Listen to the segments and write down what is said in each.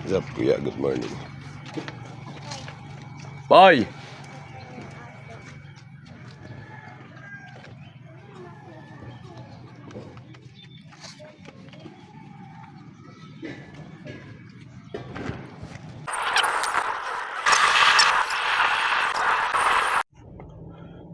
What's up, kuya? Good morning. Boy!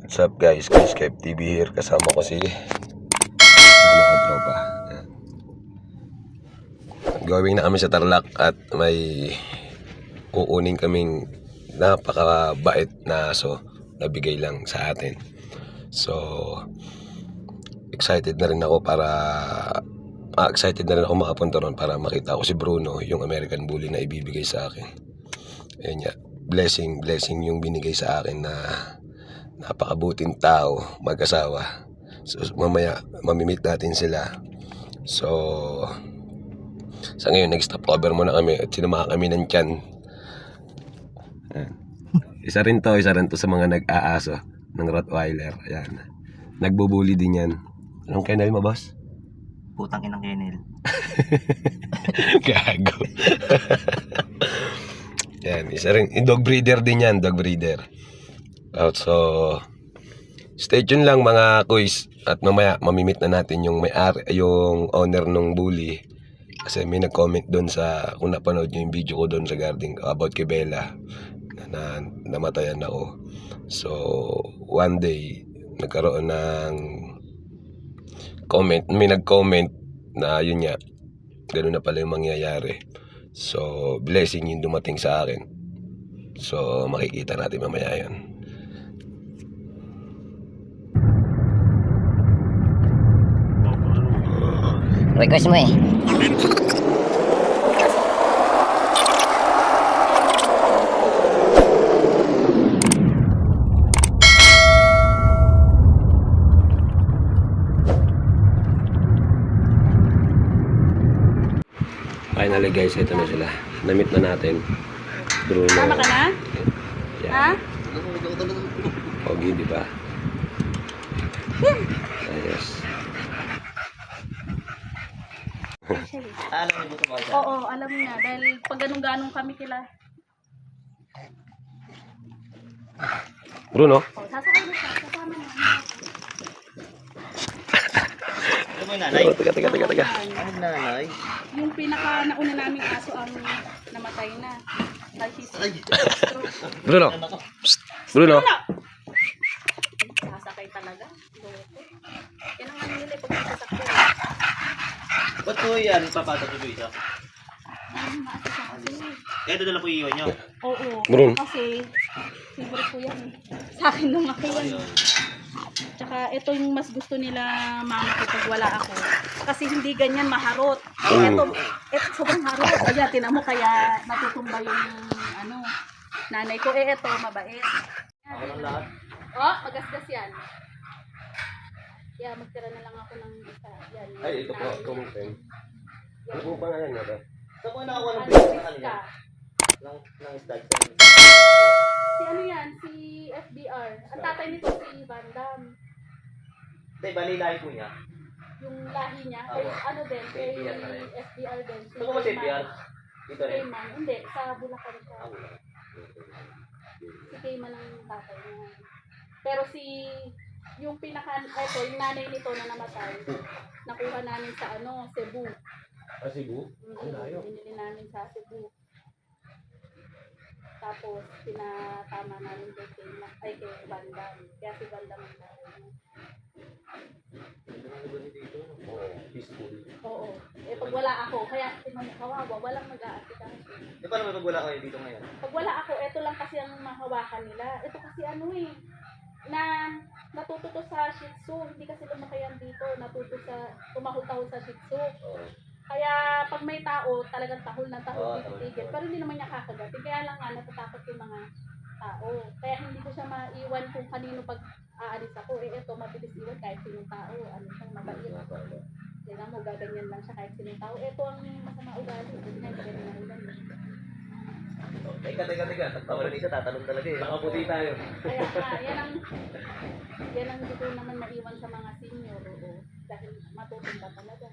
What's up guys? Chris Kev TV here. Kasama ko si tropa. Going na kami sa Tarlac at may uuning kaming napakabait na aso na bigay lang sa atin. So excited na rin ako makapunta ron para makita ko si Bruno, yung American Bully na ibibigay sa akin. Ayun nga, blessing yung binigay sa akin na napakabuting tao, mag-asawa. So mamaya mamimit natin sila. So sa ngayon nag-stop over muna kami at sinamahan kami ng tiyan. Isa rin to sa mga nag-aaso ng Rottweiler. Ayan. Nagbubuli din yan. Anong kennel mo, boss? Putang inang kennel. Gago. Yan, isa rin. Dog breeder din yan, dog breeder. So stay tuned lang mga kuys. At mamaya mamimit na natin yung yung owner ng bully. Kasi may nag-comment doon sa, kung napanood nyo yung video ko doon sa garden about kay Bella na namatayan ako. So one day nagkaroon ng comment, may nag-comment na yun nga, ganoon na pala yung mangyayari. So blessing yung dumating sa akin. So makikita natin mamaya yun. Request mo eh. Finally guys, ito na sila. Namit na natin. Bruno. Tama ka na? Yeah. Ha? Pogi, di ba? Ayos. Alam mo ba ito? Oo, alam niya. Dahil pag ganun-ganun kami kila. Bruno? Oh, sasakay mo siya. Kasama na. Ito mo yung nanay? Oh, taga. Ano nanay? Yung pinaka-nauna naming aso ang namatay na. Dahil she's Bruno? Psst. Bruno? sasakay talaga. Yan ang ano nila pag sasakay. Ba't po yan? Papatak ko ito? Kaya ito na lang po iiwan nyo? Oo. Bruno? Kasi favorite ko yan. Sa akin lumaki yan. Tsaka ito yung mas gusto nila mama ko pag wala ako. Kasi hindi ganyan maharot. Ito sobrang harot. Ayan, tinan mo kaya natutumba yung nanay ko. Ito mabait. Ako lang lahat. Oh, magasgas yan. Yeah, magtira na lang ako ng isa. Yan. Ay, ito po. Kumupin. Ano po ba nga yan? Saan mo nakakuha ng video na kanina? Ng stag. Si ano yan? Si FDR. Ang tatay nito si Van Damme. Hindi, bali lahi po niya. Yung lahi niya, kay ano din, kay FDR din. Saan mo ba si PR? Dito rin? Cayman. Hindi, sa Bulacan ka. Si Cayman ang tatay niya. Pero yung yung nanay nito na namatay, nakuha namin sa Cebu. Cebu? Binili namin sa Cebu. Tapos, pinatama namin kay Van Damme. Kaya si Van Damme ang tatay niya. Peaceful. Oo. Pag wala ako, kaya kawawa, walang mag-aasikaso. Paano may pag wala kayo dito ngayon? Pag wala ako, ito lang kasi ang mahawakan nila. Ito kasi na natuto to sa Shih Tzu. Hindi kasi lumakayan dito. Natuto sa, tumahol-tahol sa Shih Tzu. Kaya pag may tao, talagang tahol na tahol, titigil. Pero hindi naman niya kakagatin. Kaya lang natatakot yung mga tao. Kaya hindi ko siya maiwan kung kanino pag aalis ako. Ito, mabilis iwan kahit sinong tao. Siyang mabait. Kaya mo, gaganyan lang siya kahit sinong tao. Ito ang masama ugali. Hindi na ganyan na ulan. Teka. Tagtawalan isa, tatalong talaga eh. Nakaputi tayo. Kaya yan ang gusto naman maiwan sa mga senior. Dahil matutumba talaga.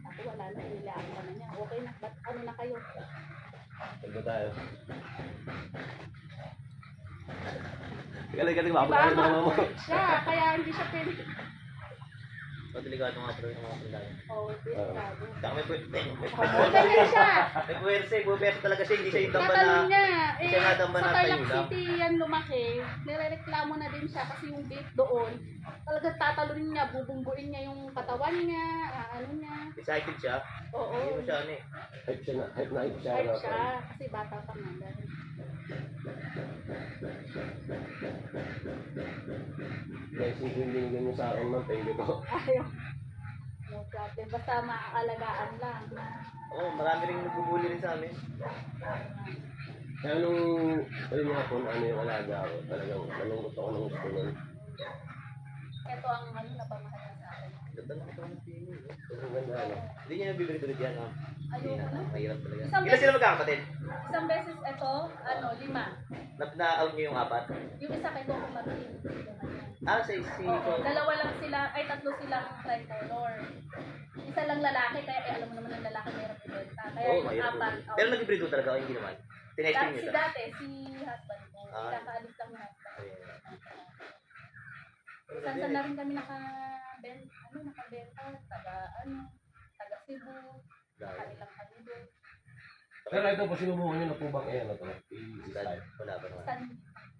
Ako wala na, nilaan ka na niya. Okay na. Ba't ano na kayo? Ano tayo? Galing, Diba? makapunta na mo. Siya, kaya hindi siya pwede. Delikado nga pala yung mga sandali. Oo, delikado. Saka may Oo, ganyan siya. may puwersa talaga siya, hindi siya yung tamba na... Tatanong niya, hindi siya nga tamba sa na Tarlac tayo lang. City yan lumaki, nirereklamo na din siya kasi yung gate doon, talagang tatalunin niya, bubungguin niya yung katawan niya, ano niya. Excited siya. Oo. Hindi mo siya ano eh. Hype siya na. Hype na hype siya. Hype siya, kasi bata pa nga dahil. Guys, yung binigyan niyo sa akin man, thank you po. Ayaw. No problem. Basta maaalagaan lang. Oo, marami rin nagbubuli rin sa amin. Kaya nung ayun nga po, ano yung alaga ko, talagang malungkot ako ng gusto nun. Ito ang ano na pamahal sa akin. Ganda na ito ng pili. Ang ganda, ano? Hindi niya nabibili-tulit yan, ha? Hindi Ayoko na, na. mahirap talaga. Isang Ilan sila magkakapatid? Isang beses ito, 5. Na-out niyo yung 4? Yung isa kay Coco Martin. Ah, si Oo, dalawa lang sila, ay 3 silang tricolor. Isa lang lalaki, kaya alam mo naman ang lalaki mayroon ibenta. Kaya Oo, yung mahirap. 4. Pero nag-breed mo talaga, o hindi naman? Tinesting niyo Si ito? dati, si husband ko. Ah. Kakaalis lang yung husband. Ayun. Saan na rin kami nakabenta, taga Cebu, kanilang kami doon. Pero ito po, sinubukan niyo na po bang ano to? I-start. Wala pa naman. Stan.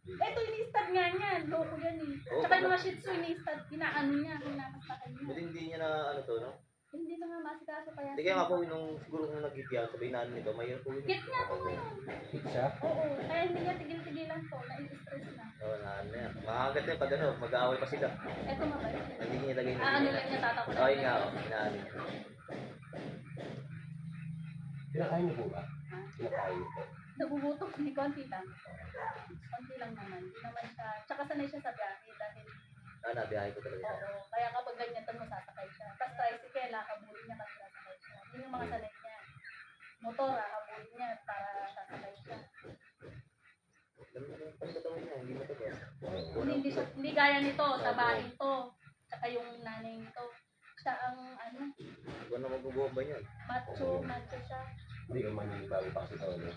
Eto, ini-stud nga niya. Loko yan eh. Oo, Tsaka yung mga shih tzu, ini-stud. Inaano niya, kinakastakan niya. Buti hindi niya na ano to, no? Hindi na nga masikaso pa yan. Hindi kaya nga po, nung siguro nung nag-hit yan, sabay na ano nito, mahirap po yun. Git nga po ngayon. Hit siya? Oo, kaya hindi niya tigil-tigilan to. Nai-stress na. Oo, na ano yan. Makagat yan pag ano, mag-aaway pa sila. Eto mabait. Hindi niya lagay na. Ano lang niya tatakot. Oo, yun nga, oh. Inaano niya. Kinakain niyo po ba? Ha? Kinakain niyo po. Nagugutok ni konti lang. Konti lang naman. Hindi naman siya. Tsaka sanay siya sa biyahe dahil Ah, nabiyahe ko talaga siya. oo. Kaya kapag ganyan to, masasakay siya. Tapos tricycle, habulin niya kasi sasakay siya. Yun yung mga sanay niya. Motor, habulin niya para sasakay siya. Pagkatawa niya, hindi mo to ba? Hindi gaya nito, tabahin to. Tsaka yung nanay nito. Siya ang ano, Huwag na magbubomba niyan. macho siya. Hindi ka manilibago pa kasi ito, ano?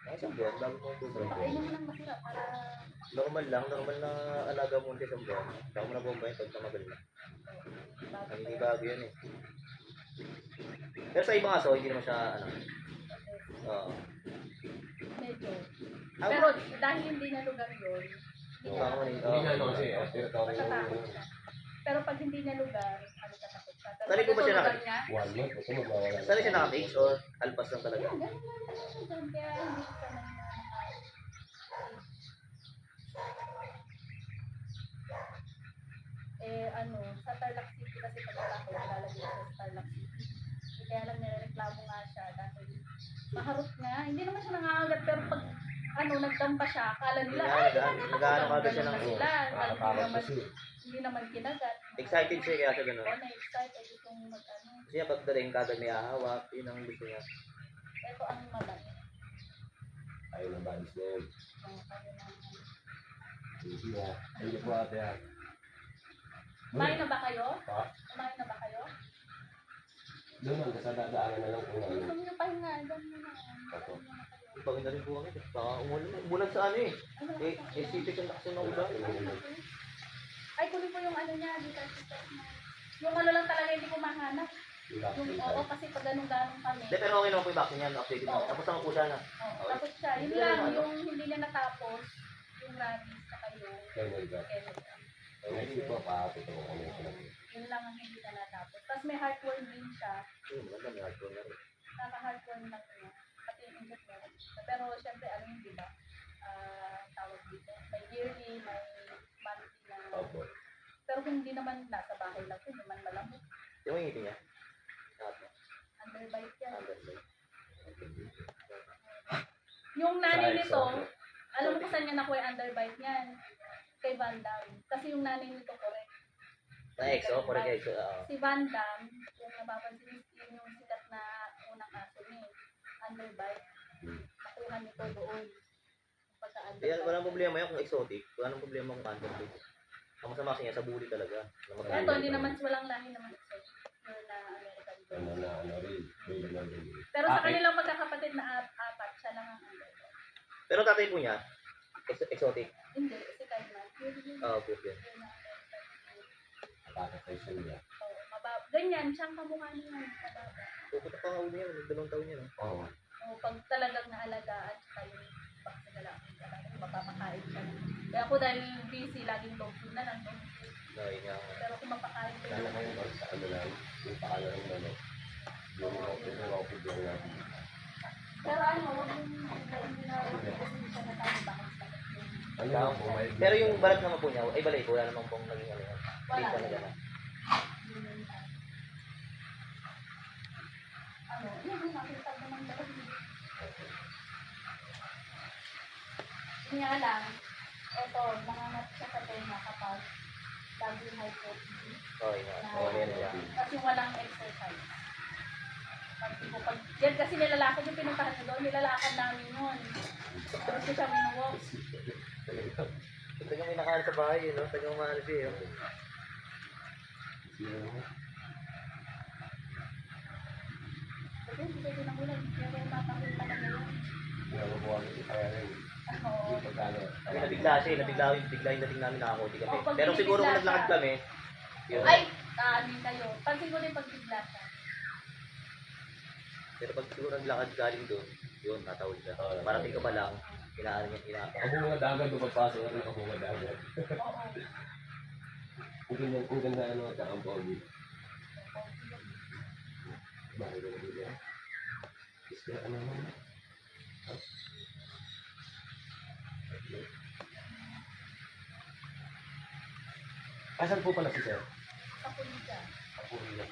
Ay, isang buwan, bago mo tubig. Pakainin mo ng masarap para Normal lang, normal na alaga mo sa isang buwan. Bago mo na bomba yun, pag tumagal na. bago Ang pa hindi yan. bago yan eh. Pero sa ibang aso, hindi naman siya, ano, oo. Medyo. Ah, Pero dahil hindi na lugar yun, hindi niya Baka Hindi nga ano kasi, territory matatakot yung siya. Pero pag hindi niya lugar, ano tatakot siya. Pero Sanay ko ba pag siya ito lugar nakita? niya, one month, ito magwawala. Saan siya naka-fix or alpas lang talaga? yan, ganun lang siya dyan. Kaya hindi siya nang ano, sa Tarlac City kasi pag ako, nilalagay siya sa Tarlac City. Kaya lang nireklamo nga siya dahil maharot nga. Hindi naman siya nangangagat pero pag nagdampa siya, akala nila, ay, Nag-ano kagad siya ng ganun sila. Nakakatakot Hindi naman, kasi. hindi naman kinagat. Excited siya kaya siya gano'n. Oo, na-excite. Ay, gustong mag-ano. Kasi niya pagdating kagad may ahawak, yun ang gusto niya. Ito ang malaki. Ayaw ng balis na yun. Kaya na. Hindi nga. Hindi po ate ha. Kumain na ba kayo? Pa? Kumain na ba kayo? Doon lang, sa dadaanan na lang kung ano. Gusto niyo pahinga. Diyan muna. Opo. Paganda rin po kami. Saka umulan sa ano eh. Ano? Sipit ang lakas ng ulan. Ay, kunin po yung ano niya. Dito, yung ano lang talaga hindi ko mahanap. Yung oo, kasi pag ganun-ganun kami. Hindi, pero okay naman po yung vaccine yan. Updated na. Tapos ang kusa na. Oo, tapos siya. Yun lang, yung hindi niya natapos. Yung rabies, saka yung Kernel ka. kennel. Ang isip ko, paapit ako kung ano yung pinag- Yun lang ang hindi na natapos. Tapos may heartworm din siya. Maganda, may hardcore na rin. Naka-heartworm lang niya. Pati yung inject meron siya. Pero syempre, alam mo, di ba? Tawag dito. May yearly, may monthly na. Opo. Pero kung hindi naman nasa bahay lang, hindi naman malamot. Yung mga ngiti niya. Underbite yan. Underlay. Yung nanay Sa nito, exotic. alam mo kung saan niya nakuha yung underbite niyan? Kay Van Damme. Kasi yung nanay nito correct. Na EXO, correct EXO. Si Van Damme, yung napapansin yun yung sikat na unang aso niya. Underbite. Nakuha nito doon. Kaya walang problema yan kung exotic. Walang problema kung underlay. Ang masama kasi niya sa bully talaga. Na Ito, maganda. hindi naman walang lahi naman ito. Pure na American Ano Bulldog. na, ano rin. Breeder na rin. Pero sa kanilang magkakapatid na apat, siya lang ang ano. Pero tatay po niya, exotic. Hindi, si Kaiman. Oo, po yun. Ganyan, siyang kamukha niya. Mababa. Pupunta pa nga ulo niya, 2 taon niya, no? Oo. O, pag talagang naalagaan, tsaka yung pagsagalaki, talagang mapapakain siya. Kaya ako dahil busy, laging dog food na lang. Dog food. Ay, nga. Pero kung mapakain ko Kala lang. kayo ba sa ano lang, yung pakala ng ano, yung rocket yung natin. Pero ano, huwag yung hindi na kasi hindi siya natawag bakit Ano lang po, may... Pero yung balat naman po niya, ay balay po, wala naman pong naging ano yan. Wala. Hindi pa na gano'n. Ano, yun yung makita ko ng dalawa. Yun nga lang, eto, nangangat siya sa tenga kapag laging high protein. Okay nga. Oo, yan niya. Kasi walang exercise. Pag yan kasi nilalakad yung pinuntahan nyo doon, nilalakad namin yun. Tapos ko siya minuwalk. Ito yung minakahan sa bahay, no? Ito yung mahal siya, eh. Kasi hindi pwede nang ulan. Kaya kaya mapakita na ngayon. Oo. Kasi nabigla siya, bigla yung dating namin nakakoti kami. Oh, pag Pero siguro kung binibigla naglakad siya. kami, yun. Ay, amin kayo. Pansin ko din pag bigla siya. Pero pag siguro naglakad galing doon, yun, natawid siya. Parating ka pa lang, inaano niya, Ako mga dagat, lumapasok na rin ako mga dagat. Oo. Kung ganda ano, ang pogi. Bakit ko na dito? Isla, ano naman? Asan po pala si Sir? Sa puliga. Ako rin.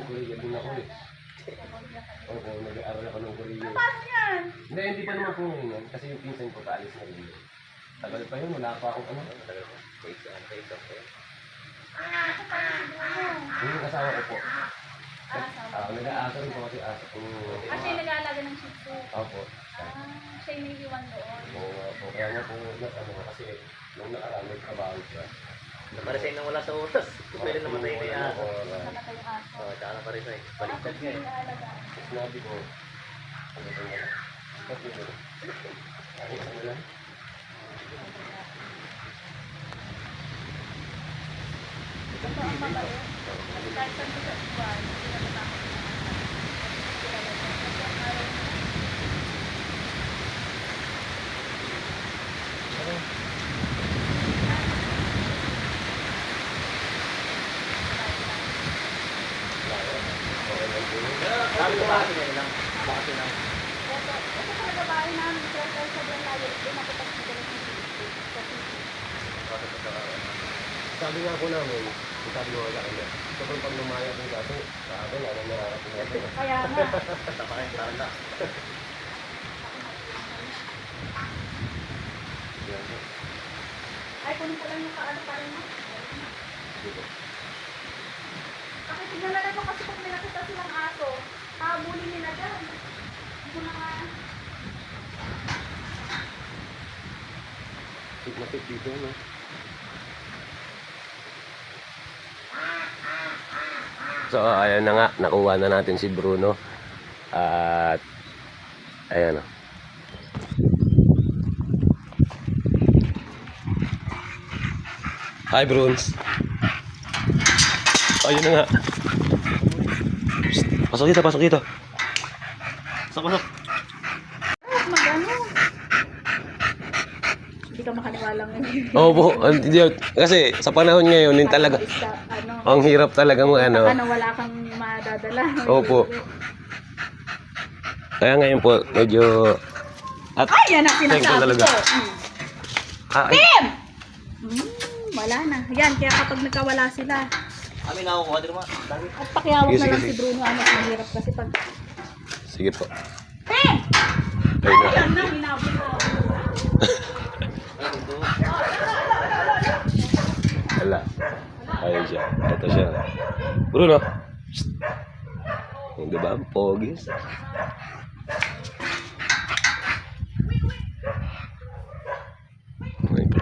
Korea din ako eh. Oo, nag-aaral ako ng Korea. Paano yan? Hindi pa naman po ngayon yan. Kasi yung pinsan ko paalis na rin. Tagal pa yun, wala pa akong ano. Ako pa yung dulo. Yung kasama ko po. Sama. Nag-aasa rin po kasi asa ko. At siya yung nag-aalaga ng shih tzu. Opo. Siya yung naiiwan doon. Oo nga po. Kaya nga po, ano, kasi nung nakaraan may trabaho siya. Naparesign nang wala sa oras. Pwede namatay na yung aso. Namatay yung aso. Oo, tsaka naparesign. Baliktad nga eh. Nag-aalagaan. Sinabi ko, ano ba yan? Kasi ano, ano lang? Ito ang mabait. Kahit saan ko sa iwan, hindi na natakot na Sabi ko bakit nila lang. Bakit lang. Ito talaga bahay namin. Kaya sobrang layo. Doon ako tapos magaling ng Sabi nga po namin, sabi ko wala kanya. Sobrang pag lumaya po kasi, sabi nga, nang nararating natin. Kaya nga. Tapakin, tanda. Yan po. Ay, kunin ko lang yung kaano pa rin mo. Dito. Bakit tignan na lang mo kasi pag may nakita silang aso, habulin nila dyan. Hindi ko na nga. Tip na tip dito, no? So, ayan na nga. Nakuha na natin si Bruno. At, ayan o. Hi, Bruns. Ayun na nga. Psst, pasok dito, pasok dito. Pasok. Magano? Hindi ka makaniwala ngayon. Opo, kasi sa panahon ngayon, yun talaga, Ano, ang hirap talaga mo ano. ano, wala kang madadala. Opo. Kaya ngayon po, medyo... At, Ay, yan ang thank you sinasabi talaga. ko. Ay, Wala na. Yan, kaya kapag nagkawala sila, Kami nakukuha din naman. Dami. at pakiyawag Sige, na lang sige, si Bruno. Ano, mahirap kasi pag... sige po. Tem! Ayun na. Yan na, hinabot na. Wala. Ayun siya. Ito siya. Bruno. Psst. Di ba? Ang pogis.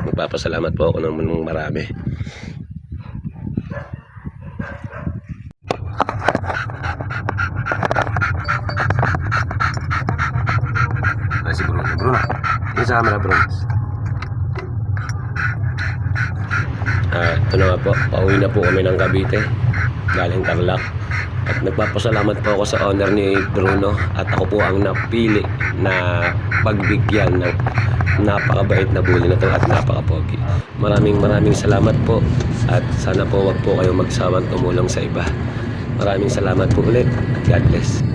Magpapasalamat po ako ng marami. sa camera, Bronx. Ito na nga po, pauwi na po kami ng Cavite, galing Tarlac. At nagpapasalamat po ako sa owner ni Bruno at ako po ang napili na pagbigyan ng napakabait na bully na to at napakapogi. Maraming salamat po at sana po wag po kayo magsawang tumulong sa iba. Maraming salamat po ulit at God bless.